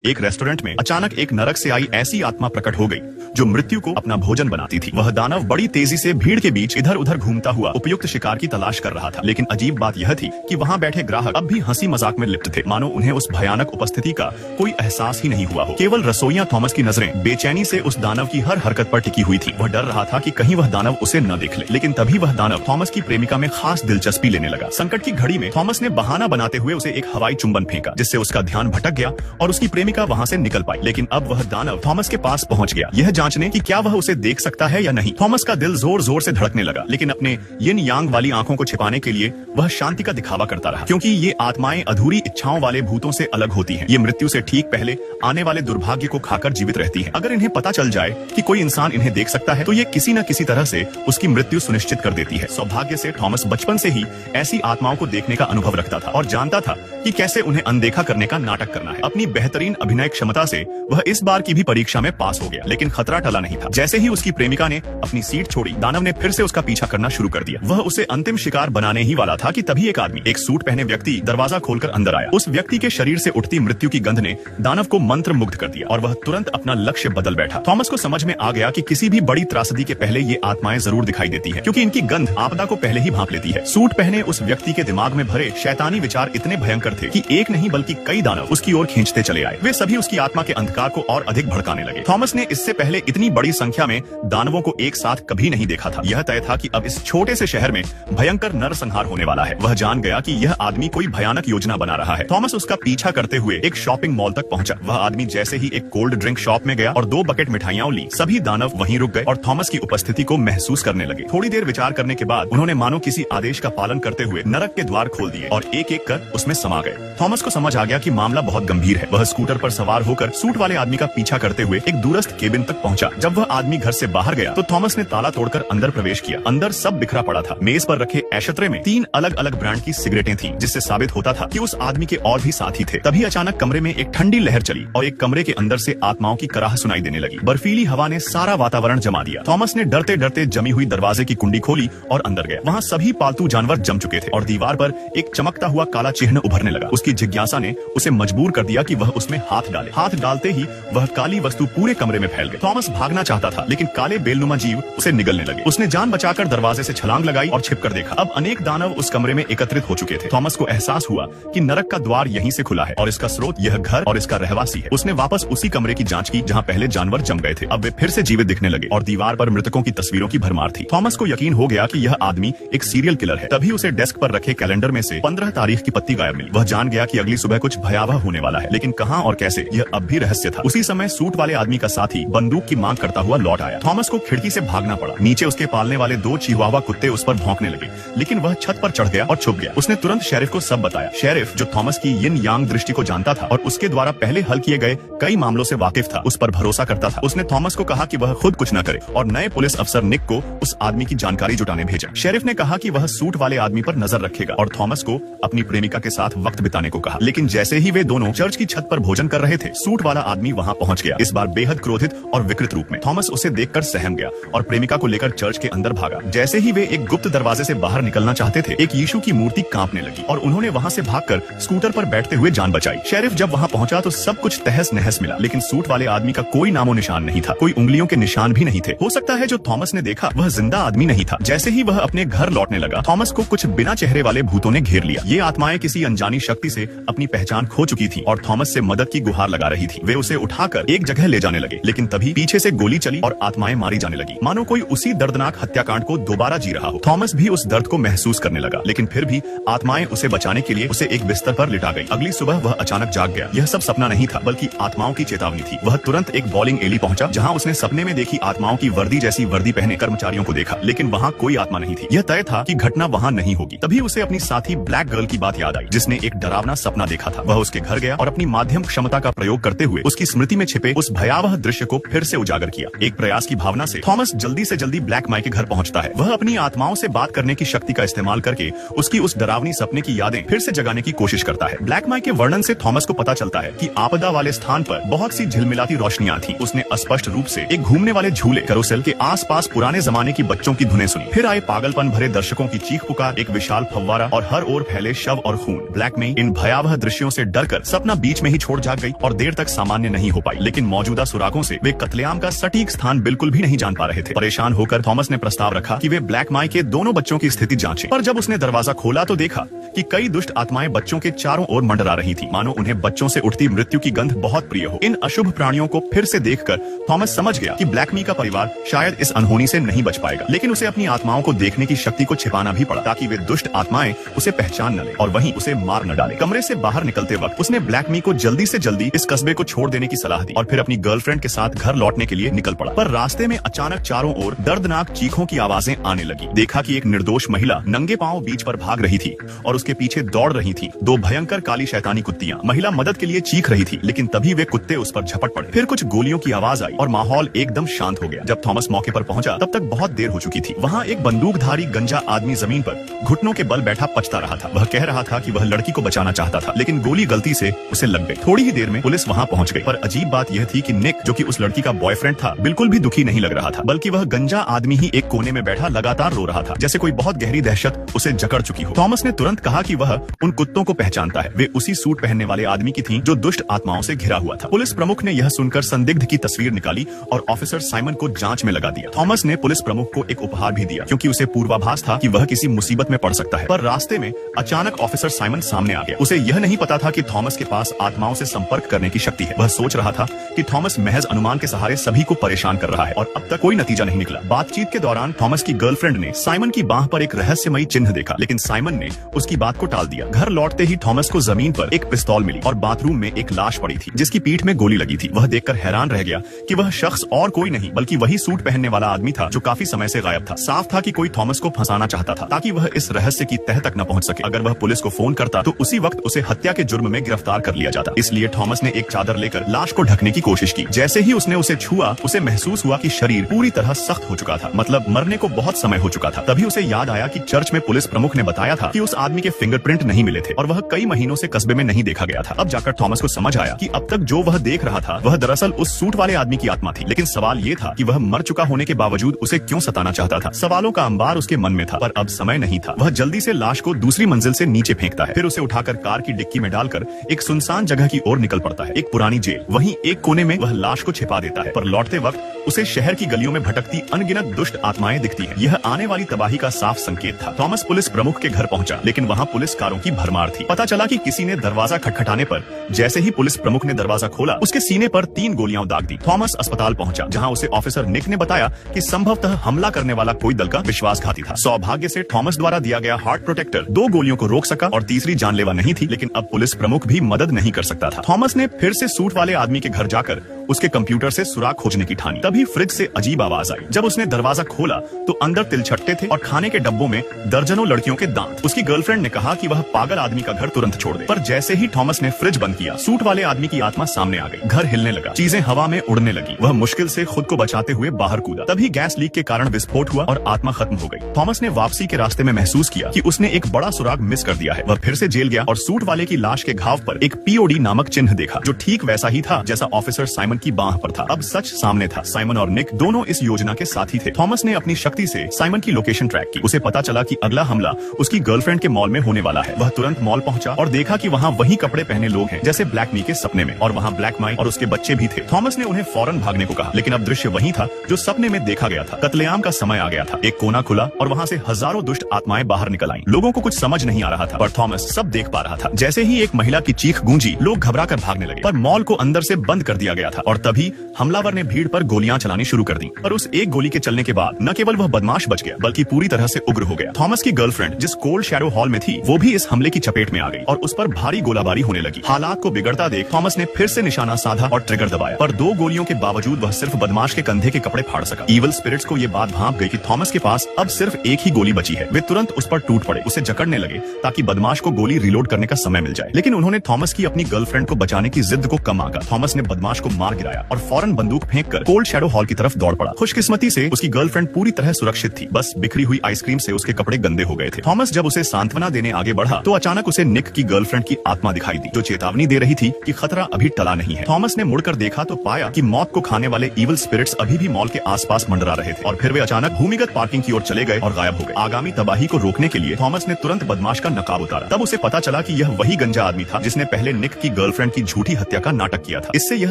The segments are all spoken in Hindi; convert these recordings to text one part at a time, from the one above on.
एक रेस्टोरेंट में अचानक एक नरक से आई ऐसी आत्मा प्रकट हो गई जो मृत्यु को अपना भोजन बनाती थी। वह दानव बड़ी तेजी से भीड़ के बीच इधर उधर घूमता हुआ उपयुक्त शिकार की तलाश कर रहा था। लेकिन अजीब बात यह थी कि वहाँ बैठे ग्राहक अब भी हंसी मजाक में लिप्त थे, मानो उन्हें उस भयानक उपस्थिति का कोई एहसास ही नहीं हुआ हो। केवल रसोइया थॉमस की नजरें बेचैनी से उस दानव की हर हरकत पर टिकी हुई थी। वह डर रहा था कि कहीं वह दानव उसे न देख ले। लेकिन तभी वह दानव थॉमस की प्रेमिका में खास दिलचस्पी लेने लगा। संकट की घड़ी में थॉमस ने बहाना बनाते हुए उसे एक हवाई चुंबन फेंका, जिससे उसका ध्यान भटक गया और उसकी प्रेमिका वहाँ से निकल पाई। लेकिन अब वह दानव थॉमस के पास पहुँच गया, यह जांचने कि क्या वह उसे देख सकता है या नहीं। थॉमस का दिल जोर जोर से धड़कने लगा, लेकिन अपने यिन यांग वाली आंखों को छिपाने के लिए वह शांति का दिखावा करता रहा, क्योंकि ये आत्माएं अधूरी इच्छाओं वाले भूतों से अलग होती हैं। ये मृत्यु से ठीक पहले आने वाले दुर्भाग्य को खाकर जीवित रहती हैं। अगर इन्हें पता चल जाए कि कोई इंसान इन्हें देख सकता है तो ये किसी न किसी तरह से उसकी मृत्यु सुनिश्चित कर देती है। सौभाग्य से थॉमस बचपन से ही ऐसी आत्माओं को देखने का अनुभव रखता था और जानता था कि कैसे उन्हें अनदेखा करने का नाटक करना है। अपनी बेहतरीन अभिनय क्षमता से वह इस बार की भी परीक्षा में पास हो गया, लेकिन खतरा टला नहीं था। जैसे ही उसकी प्रेमिका ने अपनी सीट छोड़ी, दानव ने फिर से उसका पीछा करना शुरू कर दिया। वह उसे अंतिम शिकार बनाने ही वाला था कि तभी एक आदमी, एक सूट पहने व्यक्ति दरवाजा खोलकर अंदर आया। उस व्यक्ति के शरीर से उठती मृत्यु की गंध ने दानव को मंत्र मुग्ध कर दिया और वह तुरंत अपना लक्ष्य बदल बैठा। थॉमस को समझ में आ गया कि किसी भी बड़ी त्रासदी के पहले ये आत्माएं जरूर दिखाई देती है, क्योंकि इनकी गंध आपदा को पहले ही भांप लेती है। सूट पहने उस व्यक्ति के दिमाग में भरे शैतानी विचार इतने भयंकर थे कि एक नहीं बल्कि कई दानव उसकी ओर खींचते चले आए। वे सभी उसकी आत्मा के अंधकार को और अधिक भड़काने लगे। थॉमस ने इससे पहले इतनी बड़ी संख्या में दानवों को एक साथ कभी नहीं देखा था। यह तय था कि अब इस छोटे से शहर में भयंकर नरसंहार होने वाला है। वह जान गया कि यह आदमी कोई भयानक योजना बना रहा है। थॉमस उसका पीछा करते हुए एक शॉपिंग मॉल तक पहुंचा। वह आदमी जैसे ही एक कोल्ड ड्रिंक शॉप में गया और 2 बकेट मिठाइयां ली, सभी दानव वहीं रुक गए और थॉमस की उपस्थिति को महसूस करने लगे। थोड़ी देर विचार करने के बाद उन्होंने मानो किसी आदेश का पालन करते हुए नरक के द्वार खोल दिए और एक एक कर उसमें समा गए। थॉमस को समझ आ गया कि मामला बहुत गंभीर है। वह स्कूटर पर सवार होकर सूट वाले आदमी का पीछा करते हुए एक दूरस्थ केबिन तक पहुंचा। जब वह आदमी घर से बाहर गया तो थॉमस ने ताला तोड़कर अंदर प्रवेश किया। अंदर सब बिखरा पड़ा था। मेज पर रखे एशत्रे में 3 अलग अलग ब्रांड की सिगरेटें थीं, जिससे साबित होता था कि उस आदमी के और भी साथी थे। तभी अचानक कमरे में एक ठंडी लहर चली और एक कमरे के अंदर से आत्माओं की कराह सुनाई देने लगी। बर्फीली हवा ने सारा वातावरण जमा दिया। थॉमस ने डरते डरते जमी हुई दरवाजे की कुंडी खोली और अंदर गया। वहाँ सभी पालतू जानवर जम चुके थे और दीवार पर एक चमकता हुआ काला चिन्ह उभरने लगा। उसकी जिज्ञासा ने उसे मजबूर कर दिया कि वह उसमें हाथ डाले। हाथ डालते ही वह काली वस्तु पूरे कमरे में फैल गई। थॉमस भागना चाहता था, लेकिन काले बेलनुमा जीव उसे निगलने लगे। उसने जान बचाकर दरवाजे से छलांग लगाई और छिपकर देखा। अब अनेक दानव उस कमरे में एकत्रित हो चुके थे। थॉमस को एहसास हुआ कि नरक का द्वार यहीं से खुला है और इसका स्रोत यह घर और इसका रहवासी है। उसने वापस उसी कमरे की जांच की जहां पहले जानवर जम गए थे। अब वे फिर से जीवित दिखने लगे और दीवार पर मृतकों की तस्वीरों की भरमार थी। थॉमस को यकीन हो गया कि यह आदमी एक सीरियल किलर है। तभी उसे डेस्क पर रखे कैलेंडर में से 15 तारीख की पत्ती गायब मिली। वह जान गया कि अगली सुबह कुछ भयावह होने वाला है, लेकिन कहां और कैसे यह अब भी रहस्य था। उसी समय सूट वाले आदमी का साथी बंदूक की मांग करता हुआ लौट आया। थॉमस को खिड़की से भागना पड़ा। नीचे उसके पालने वाले 2 चिहुआवा कुत्ते उस पर भौंकने लगे, लेकिन वह छत पर चढ़ गया और छुप गया। उसने तुरंत शेरिफ को सब बताया। शेरिफ, जो थॉमस की यिन यांग दृष्टि को जानता था और उसके द्वारा पहले हल किए गए कई मामलों से वाकिफ था, उस पर भरोसा करता था। उसने थॉमस को कहा कि वह खुद कुछ न करे और नए पुलिस अफसर निक को उस आदमी की जानकारी जुटाने भेजा। शेरिफ ने कहा कि वह सूट वाले आदमी पर नजर रखेगा और थॉमस को अपनी प्रेमिका के साथ वक्त बिताने को कहा। लेकिन जैसे ही वे दोनों चर्च की छत पर भोजन कर रहे थे, सूट वाला आदमी वहां पहुंच गया, इस बार बेहद क्रोधित और विकृत रूप में। थॉमस उसे देखकर सहम गया और प्रेमिका को लेकर चर्च के अंदर भागा। जैसे ही वे एक गुप्त दरवाजे से बाहर निकलना चाहते थे, एक यीशु की मूर्ति कांपने लगी और उन्होंने वहां से भागकर स्कूटर पर बैठते हुए जान बचाई। शेरिफ जब वहां पहुंचा तो सब कुछ तहस नहस मिला, लेकिन सूट वाले आदमी का कोई नामो निशान नहीं था। कोई उंगलियों के निशान भी नहीं थे। हो सकता है जो थॉमस ने देखा वह जिंदा आदमी नहीं था। जैसे ही वह अपने घर लौटने लगा, थॉमस को कुछ बिना चेहरे वाले भूतों ने घेर लिया। ये आत्माएं किसी अनजानी शक्ति से अपनी पहचान खो चुकी थी और थॉमस से मदद की गुहार लगा रही थी। वे उसे उठाकर एक जगह ले जाने लगे, लेकिन तभी पीछे से गोली चली और आत्माएं मारी जाने लगी, मानो कोई उसी दर्दनाक हत्याकांड को दोबारा जी रहा हो। थॉमस भी उस दर्द को महसूस करने लगा, लेकिन फिर भी आत्माएं उसे बचाने के लिए उसे एक बिस्तर पर लिटा गई। अगली सुबह वह अचानक जाग गया। यह सब सपना नहीं था, बल्कि आत्माओं की चेतावनी थी। वह तुरंत एक बॉलिंग एली पहुंचा, जहां उसने सपने में देखी आत्माओं की वर्दी जैसी वर्दी पहने कर्मचारियों को देखा, लेकिन वहां कोई आत्मा नहीं थी। यह तय था कि घटना वहां नहीं होगी। तभी उसे अपनी साथी ब्लैक गर्ल की बात याद आई, जिसने एक डरावना सपना देखा था। वह उसके घर गया और अपनी माध्यम क्षमता का प्रयोग करते हुए उसकी स्मृति में छिपे उस भयावह दृश्य को फिर से उजागर किया। एक प्रयास की भावना से थॉमस जल्दी से जल्दी ब्लैक माई के घर पहुंचता है। वह अपनी आत्माओं से बात करने की शक्ति का इस्तेमाल करके उसकी उस डरावनी सपने की यादें फिर से जगाने की कोशिश करता है। ब्लैक माई के वर्णन से थॉमस को पता चलता है कि आपदा वाले स्थान पर बहुत सी झिलमिलाती रोशनियां थी। उसने स्पष्ट रूप से एक घूमने वाले झूले कैरोसेल के आसपास पुराने जमाने की बच्चों की धुनें सुनी। फिर आए पागलपन भरे दर्शकों की चीख पुकार, एक विशाल फव्वारा और हर ओर फैले शव और खून। ब्लैक में इन भयावह दृश्यों से डरकर सपना बीच में ही छोड़ जाकर जाग गई और देर तक सामान्य नहीं हो पाई, लेकिन मौजूदा सुरागों से वे कत्लेआम का सटीक स्थान बिल्कुल भी नहीं जान पा रहे थे। परेशान होकर थॉमस ने प्रस्ताव रखा कि वे ब्लैक माई के दोनों बच्चों की स्थिति जांचें। पर जब उसने दरवाजा खोला तो देखा कि कई दुष्ट आत्माएं बच्चों के चारों ओर मंडरा रही थी, मानो उन्हें बच्चों से उठती मृत्यु की गंध बहुत प्रिय हो। इन अशुभ प्राणियों को फिर से देखकर थॉमस समझ गया कि ब्लैक मी का परिवार शायद इस अनहोनी से नहीं बच पाएगा, लेकिन उसे अपनी आत्माओं को देखने की शक्ति को छिपाना भी पड़ा ताकि वे दुष्ट आत्माएं उसे पहचान न ले और वहीं उसे मार न डाले। कमरे से बाहर निकलते वक्त उसने ब्लैक मी को जल्दी से जल्दी इस कस्बे को छोड़ देने की सलाह दी और फिर अपनी गर्लफ्रेंड के साथ घर लौटने के लिए निकल पड़ा। पर रास्ते में अचानक चारों ओर दर्दनाक चीखों की आवाजें आने लगी। देखा कि एक निर्दोष महिला नंगे पांव बीच पर भाग रही थी और उसके पीछे दौड़ रही थी दो भयंकर काली शैतानी कुत्तियां। महिला मदद के लिए चीख रही थी, लेकिन तभी वे कुत्ते उस पर झपट पड़े। फिर कुछ गोलियों की आवाज आई और माहौल एकदम शांत हो गया। जब थॉमस मौके पर पहुंचा तब तक बहुत देर हो चुकी थी। वहाँ एक बंदूकधारी गंजा आदमी जमीन पर घुटनों के बल बैठा पछता रहा था। वह कह रहा था कि वह लड़की को बचाना चाहता था, लेकिन गोली गलती से उसे लग गई। थोड़ी ही देर में पुलिस वहाँ पहुंच गई, पर अजीब बात यह थी कि निक, जो कि उस लड़की का बॉयफ्रेंड था, बिल्कुल भी दुखी नहीं लग रहा था, बल्कि वह गंजा आदमी ही एक कोने में बैठा लगातार रो रहा था, जैसे कोई बहुत गहरी दहशत उसे जकड़ चुकी हो। थॉमस ने तुरंत कहा कि वह उन कुत्तों को पहचानता है। वे उसी सूट पहनने वाले आदमी की थी जो दुष्ट आत्माओं से घिरा हुआ था। पुलिस प्रमुख ने यह सुनकर संदिग्ध की तस्वीर निकाली और ऑफिसर साइमन को जांच में लगा दिया। थॉमस ने पुलिस प्रमुख को एक उपहार भी दिया, क्योंकि उसे पूर्वाभास था कि वह किसी मुसीबत में पड़ सकता है। पर रास्ते में अचानक ऑफिसर साइमन सामने आ गया। उसे यह नहीं पता था कि थॉमस के पास आत्माओं से संपर्क करने की शक्ति है। वह सोच रहा था कि थॉमस महज अनुमान के सहारे सभी को परेशान कर रहा है और अब तक कोई नतीजा नहीं निकला। बातचीत के दौरान थॉमस की गर्लफ्रेंड ने साइमन की बाह पर एक रहस्यमयी चिन्ह देखा, लेकिन साइमन ने उसकी बात को टाल दिया। घर लौटते ही थॉमस को जमीन पर एक पिस्तौल मिली और बाथरूम में एक लाश पड़ी थी जिसकी पीठ में गोली लगी थी। वह देखकर हैरान रह गया कि वह शख्स और कोई नहीं बल्कि वही सूट पहनने वाला आदमी था जो काफी समय से गायब था। साफ था कि कोई थॉमस को फंसाना चाहता था ताकि वह इस रहस्य की तह तक न पहुंच सके। अगर वह पुलिस को फोन करता तो उसी वक्त उसे हत्या के जुर्म में गिरफ्तार कर लिया जाता। इसलिए थॉमस ने एक चादर लेकर लाश को ढकने की कोशिश की। जैसे ही उसने उसे छुआ, उसे महसूस हुआ कि शरीर पूरी तरह सख्त हो चुका था, मतलब मरने को बहुत समय हो चुका था। तभी उसे याद आया कि चर्च में पुलिस प्रमुख ने बताया था कि उस आदमी के फिंगरप्रिंट नहीं मिले थे और वह कई महीनों से कस्बे में नहीं देखा गया था। अब जाकर थॉमस को समझ आया कि अब तक जो वह देख रहा था वह दरअसल उस सूट वाले आदमी की आत्मा थी। लेकिन सवाल ये था कि वह मर चुका होने के बावजूद उसे क्यों सताना चाहता था। सवालों का अंबार उसके मन में था, पर अब समय नहीं था। वह जल्दी से लाश को दूसरी मंजिल से नीचे फेंकता है, फिर उसे उठाकर कार की डिक्की में डालकर एक सुनसान जगह की ओर निकल पड़ता है, एक पुरानी जेल। वहीं एक कोने में वह लाश को छिपा देता है, पर लौटते वक्त उसे शहर की गलियों में भटकती अनगिनत दुष्ट आत्माएं दिखती हैं। यह आने वाली तबाही का साफ संकेत था। थॉमस पुलिस प्रमुख के घर पहुंचा, लेकिन वहां पुलिस कारों की भरमार थी। पता चला कि किसी ने दरवाजा खटखटाने पर जैसे ही पुलिस प्रमुख ने दरवाजा खोला, उसके सीने पर 3 गोलियां दाग दी। थॉमस अस्पताल पहुंचा, जहां उसे ऑफिसर निक ने बताया कि संभवतः हमला करने वाला कोई दल का विश्वासघाती था। सौभाग्य से थॉमस द्वारा दिया गया हार्ट प्रोटेक्टर 2 गोलियों को रोक सका और तीसरी जानलेवा नहीं थी, लेकिन अब पुलिस प्रमुख भी मदद नहीं कर सकता था। थॉमस ने फिर से सूट वाले आदमी के घर जाकर उसके कंप्यूटर से सुराग खोजने की ठानी। तभी फ्रिज से अजीब आवाज आई। जब उसने दरवाजा खोला तो अंदर तिलछट्टे थे और खाने के डब्बों में दर्जनों लड़कियों के दांत। उसकी गर्लफ्रेंड ने कहा कि वह पागल आदमी का घर तुरंत छोड़ दे, पर जैसे ही थॉमस ने फ्रिज बंद किया, सूट वाले आदमी की आत्मा सामने आ गई। घर हिलने लगा, चीजें हवा में उड़ने लगी। वह मुश्किल से खुद को बचाते हुए बाहर कूदा। तभी गैस लीक के कारण विस्फोट हुआ और आत्मा खत्म हो गई। थॉमस ने वापसी के रास्ते में महसूस किया कि उसने एक बड़ा सुराग मिस कर दिया है। वह फिर से जेल गया और सूट वाले की लाश के घाव पर एक POD नामक चिन्ह देखा, जो ठीक वैसा ही था जैसा ऑफिसर साइमन की बाह पर था। अब सच सामने था। साइमन और निक दोनों इस योजना के साथी थे। थॉमस ने अपनी शक्ति से साइमन की लोकेशन ट्रैक की। उसे पता चला कि अगला हमला उसकी गर्लफ्रेंड के मॉल में होने वाला है। वह तुरंत मॉल पहुंचा और देखा कि वहाँ वही कपड़े पहने लोग हैं जैसे ब्लैक मी के सपने में, और वहाँ ब्लैक माई और उसके बच्चे भी थे। थॉमस ने उन्हें फौरन भागने को कहा, लेकिन अब दृश्य वही था जो सपने में देखा गया था। कत्लेआम का समय आ गया था। एक कोना खुला और वहाँ से हजारों दुष्ट आत्माएं बाहर निकल आईं। लोगों को कुछ समझ नहीं आ रहा था, पर थॉमस सब देख पा रहा था। जैसे ही एक महिला की चीख गूंजी, लोग घबरा कर भागने लगे, पर मॉल को अंदर से बंद कर दिया गया था। और तभी हमलावर ने भीड़ पर गोलियां चलानी शुरू कर दी। पर उस एक गोली के चलने के बाद न केवल वह बदमाश बच गया, बल्कि पूरी तरह से उग्र हो गया। थॉमस की गर्लफ्रेंड जिस कोल्ड शैडो हॉल में थी, वो भी इस हमले की चपेट में आ गई और उस पर भारी गोलाबारी होने लगी। हालात को बिगड़ता देख थॉमस ने फिर से निशाना साधा और ट्रिगर दबाया, पर 2 गोलियों के बावजूद वह सिर्फ बदमाश के कंधे के कपड़े फाड़ सका। इविल स्पिरिट्स को ये बात भांप गई कि थॉमस के पास अब सिर्फ एक ही गोली बची है। वे तुरंत उस पर टूट पड़े, उसे जकड़ने लगे ताकि बदमाश को गोली रिलोड करने का समय मिल जाए। लेकिन उन्होंने थॉमस की अपनी गर्लफ्रेंड को बचाने की जिद को कम आंका। थॉमस ने बदमाश को मार गिराया और फौरन बंदूक फेंककर कोल्ड शैडो हॉल की तरफ दौड़ पड़ा। खुशकिस्मती से उसकी गर्लफ्रेंड पूरी तरह सुरक्षित थी, बस बिखरी हुई आइसक्रीम से उसके कपड़े गंदे हो गए थे। थॉमस जब उसे सांत्वना देने आगे बढ़ा तो अचानक उसे निक की गर्लफ्रेंड की आत्मा दिखाई दी, जो चेतावनी दे रही थी कि खतरा अभी टला नहीं है। थॉमस ने मुड़कर देखा तो पाया कि मौत को खाने वाले इविल स्पिरिट्स अभी भी मॉल के आसपास मंडरा रहे थे और फिर वे अचानक भूमिगत पार्किंग की ओर चले गए और गायब हो गए। आगामी तबाही को रोकने के लिए थॉमस ने तुरंत बदमाश का नकाब उतारा। तब उसे पता चला कि यह वही गंजा आदमी था जिसने पहले निक की गर्लफ्रेंड की झूठी हत्या का नाटक किया था। इससे यह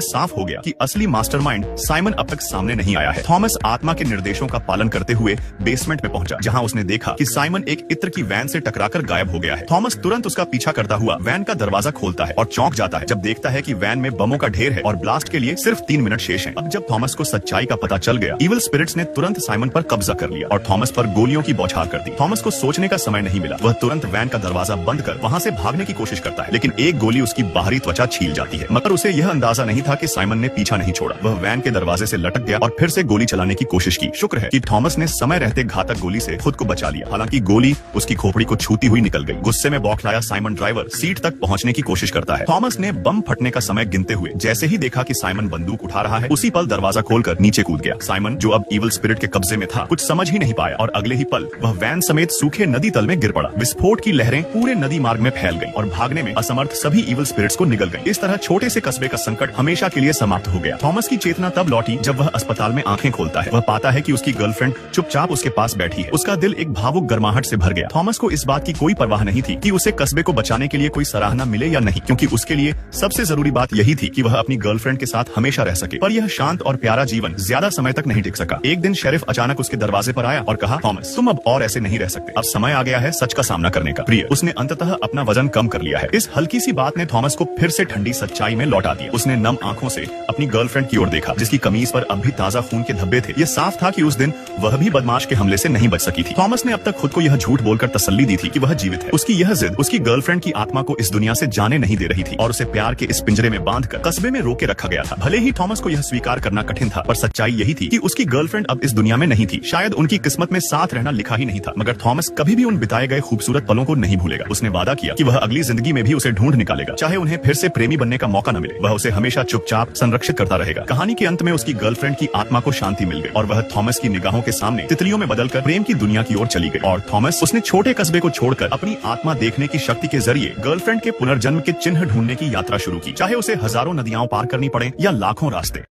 साफ हो गया कि असली मास्टरमाइंड साइमन अब तक सामने नहीं आया है। थॉमस आत्मा के निर्देशों का पालन करते हुए बेसमेंट में पहुंचा, जहां उसने देखा कि साइमन एक इत्र की वैन से टकराकर गायब हो गया है। थॉमस तुरंत उसका पीछा करता हुआ वैन का दरवाजा खोलता है और चौंक जाता है जब देखता है कि वैन में बमों का ढेर है और ब्लास्ट के लिए सिर्फ 3 मिनट शेष हैं। अब जब थॉमस को सच्चाई का पता चल गया, इविल स्पिरिट्स ने तुरंत साइमन पर कब्जा कर लिया और थॉमस पर गोलियों की बौछार कर दी। थॉमस को सोचने का समय नहीं मिला। वह तुरंत वैन का दरवाजा बंद कर वहां से भागने की कोशिश करता है, लेकिन एक गोली उसकी बाहरी त्वचा छील जाती है। मगर उसे यह अंदाजा नहीं था कि साइमन ने पीछा नहीं छोड़ा। वह वैन के दरवाजे से लटक गया और फिर से गोली चलाने की कोशिश की। शुक्र है कि थॉमस ने समय रहते घातक गोली से खुद को बचा लिया। हालांकि गोली उसकी खोपड़ी को छूती हुई निकल गई। गुस्से में बौखलाया साइमन ड्राइवर सीट तक पहुंचने की कोशिश करता है। थॉमस ने बम फटने का समय गिनते हुए जैसे ही देखा कि साइमन बंदूक उठा रहा है, उसी पल दरवाजा खोलकर नीचे कूद गया। साइमन, जो अब इविल स्पिरिट के कब्जे में था, कुछ समझ ही नहीं पाया और अगले ही पल वह वैन समेत सूखे नदी तल में गिर पड़ा। विस्फोट की लहरें पूरे नदी मार्ग में फैल गईं और भागने में असमर्थ सभी इविल स्पिरिट्स को निगल गईं। इस तरह छोटे से कस्बे का संकट हमेशा के लिए समाप्त हो गया। थॉमस की चेतना तब लौटी जब वह अस्पताल में आंखें खोलता है। वह पाता है कि उसकी गर्लफ्रेंड चुपचाप उसके पास बैठी है। उसका दिल एक भावुक गर्माहट से भर गया। थॉमस को इस बात की कोई परवाह नहीं थी कि उसे कस्बे को बचाने के लिए कोई सराहना मिले या नहीं, क्योंकि उसके लिए सबसे जरूरी बात यही थी कि वह अपनी गर्लफ्रेंड के साथ हमेशा रह सके। पर यह शांत और प्यारा जीवन ज्यादा समय तक नहीं टिक सका। एक दिन शेरिफ अचानक उसके दरवाजे पर आया और कहा, थॉमस, तुम अब और ऐसे नहीं रह सकते। अब समय आ गया है सच का सामना करने का। प्रिय, उसने अंततः अपना वजन कम कर लिया है। इस हल्की सी बात ने थॉमस को फिर से ठंडी सच्चाई में लौटा दिया। उसने नम आंखों से अपनी गर्लफ्रेंड की ओर देखा, जिसकी कमीज पर अब भी ताजा खून के धब्बे थे। यह साफ था कि उस दिन वह भी बदमाश के हमले से नहीं बच सकी थी। थॉमस ने अब तक खुद को यह झूठ बोलकर तसल्ली दी थी कि वह जीवित है। उसकी यह जिद उसकी गर्लफ्रेंड की आत्मा को इस दुनिया से जाने नहीं दे रही थी और उसे प्यार के इस पिंजरे में बांधकर कस्बे में रोके रखा गया था। भले ही थॉमस को यह स्वीकार करना कठिन था, पर सच्चाई यही थी कि उसकी गर्लफ्रेंड अब इस दुनिया में नहीं थी। शायद उनकी किस्मत में साथ रहना लिखा ही नहीं था, मगर थॉमस कभी भी उन बिताए गए खूबसूरत पलों को नहीं भूलेगा। उसने वादा किया कि वह अगली जिंदगी में भी उसे ढूंढ निकालेगा, चाहे उन्हें फिर से प्रेमी बनने का मौका न मिले। वह उसे हमेशा चुपचाप संरक्षित करता रहेगा। कहानी के अंत में उसकी गर्लफ्रेंड की आत्मा को शांति मिल गई और वह थॉमस की निगाहों के सामने तितलियों में बदलकर प्रेम की दुनिया की ओर चली गई। और थॉमस, उसने छोटे कस्बे को छोड़कर अपनी आत्मा देखने की शक्ति के जरिए गर्लफ्रेंड के पुनर्जन्म के चिन्ह ढूंढने की यात्रा शुरू की, चाहे उसे हजारों नदियां पार करनी पड़े या लाखों रास्ते।